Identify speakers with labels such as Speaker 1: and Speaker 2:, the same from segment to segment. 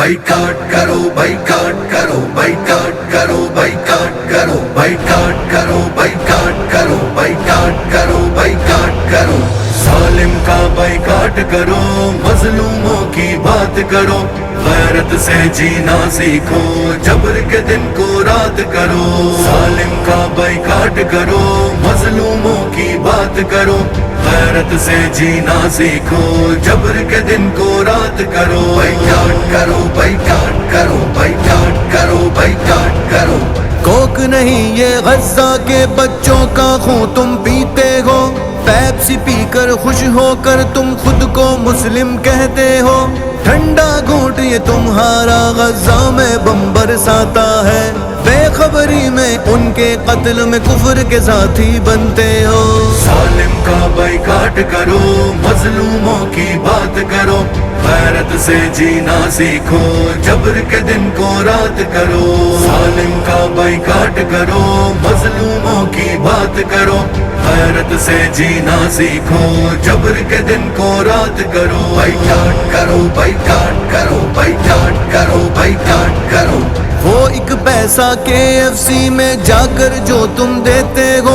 Speaker 1: Boycott करो, boycott करो, boycott करो, बाइकाट करो, बाइकाट करो, बाइकाट करो, बाइकाट करो, बाइकाट करो। जालिम का बाइकाट करो, मजलूमों की बात करो, गैरत से जीना सीखो, जबर के दिन को रात करो। जालिम का बाइकाट करो, मजलूमों की बात करो, गैरत से जीना सीखो, जबर के दिन को रात करो। बाइकाट करो, बाइकाट करो, बाइकाट करो, बाइकाट करो।
Speaker 2: कोक नहीं ये गज़्ज़ा के बच्चों का खून तुम पीते हो, पेप्सी पीकर खुश होकर तुम खुद को मुस्लिम कहते हो। ठंडा घूंट ये तुम्हारा गज़्ज़ा में बम बरसाता है, बेखबरी में उनके कत्ल में कुफ्र के साथी बनते हो।
Speaker 1: जालिम का बाइकाट करो, मजलूमों की बात करो, गैरत से जीना सीखो, जबर के दिन को रात करो। जालिम का बाइकाट करो, मजलूमों की बात करो, गैरत से जीना सीखो, जबर के दिन को रात करो। बाइकाट करो, बाइकाट करो, बाइकाट करो, बाइकाट करो।
Speaker 2: वो एक पैसा KFC में जाकर जो तुम देते हो,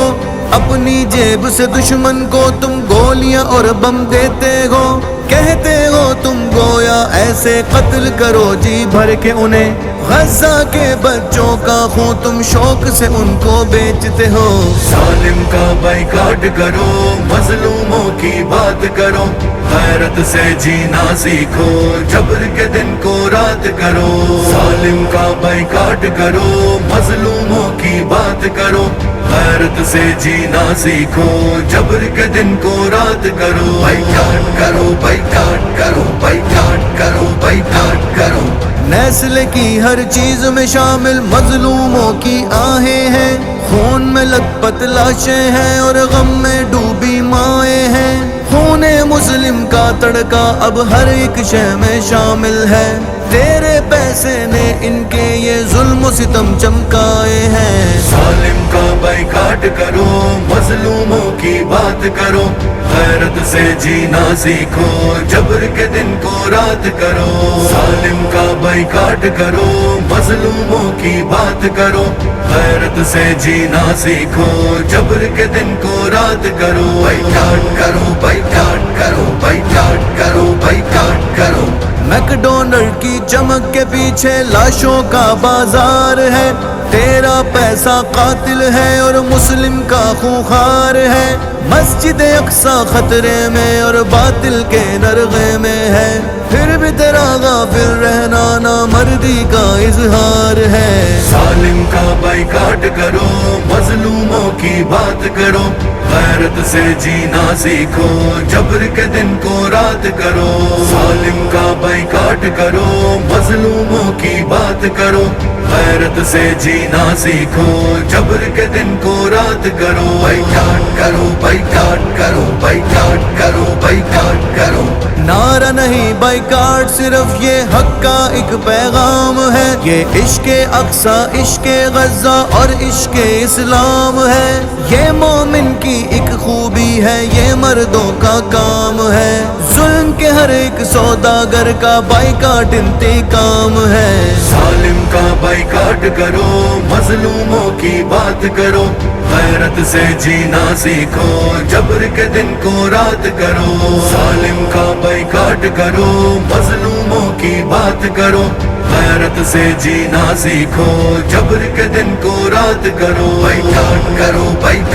Speaker 2: अपनी जेब से दुश्मन को तुम गोलियां और बम देते हो। कहते हो तुम गोया ऐसे कत्ल करो जी भर के उन्हें, गज़्ज़ा के बच्चों का खून तुम शौक से उनको बेचते हो।
Speaker 1: जालिम का बाइकाट करो, मजलूमों की बात करो, गैरत से जीना सीखो, जबर के दिन को रात करो। जालिम का बाइकाट करो, मजलूमों की बात करो, गैरत से जीना सीखो, जबर के दिन को रात करो। बाइकाट करो, बाइकाट करो, बाइकाट करो, बाइकाट करो।
Speaker 2: नस्ल की हर चीज में शामिल मजलूमों की आहें हैं, खून में लथपथ लाशें हैं और गम में डूबी माएँ हैं। खूने मुस्लिम का तड़का अब हर एक शय में शामिल है, तेरे पैसे ने इनके ये जुल्म सितम चमकाए हैं।
Speaker 1: जालिम का बाइकाट करो, मजलूमों की बात करो, गैरत से जीना सीखो, जबर के दिन को रात करो। जालिम का बाइकाट करो, मजलूमों की बात करो, गैरत से जीना सीखो, जबर के दिन को रात करो। बाइकाट करो, बाइकाट करो, बाइकाट करो, बाइकाट करो।
Speaker 2: मैकडोनल्ड की चमक के पीछे लाशों का बाजार है, तेरा पैसा कातिल है और मुस्लिम का खूंखार है। मस्जिद अक्सा खतरे में और बातिल के नरगे में है, फिर भी तेरा गाफिल रहना नामर्दी का इजहार है।
Speaker 1: जालिम का बाइकाट करो, मजलूमों की बात करो, गैरत से जीना सीखो, जबर के दिन को रात करो। जालिम का बाइकाट करो, मजलूमों की बात करो, गैरत से जीना सीखो, जबर के दिन को रात करो। बाइकाट करो, बाइकाट करो, बाइकाट करो, बाइकाट करो।
Speaker 2: नारा नहीं बाइकाट, सिर्फ ये हक का एक पैगाम है, ये इश्क़े अक्सा, इश्क़े गज़्ज़ा और इश्क़े इस्लाम है। ये मोमिन की एक खूबी है, ये मर्दों का काम है, जुल्म के हर एक सौदागर का बाइकाट इंतकाम है।
Speaker 1: जालिम का बाइकाट करो, मजलूमों की बात करो, गैरत से जीना सीखो, जबर के दिन को रात करो। जालिम का बाइकाट करो, मजलूमों की बात करो, गैरत से जीना सीखो, जबर के दिन को रात करो। बाइकाट करो, बाइकाट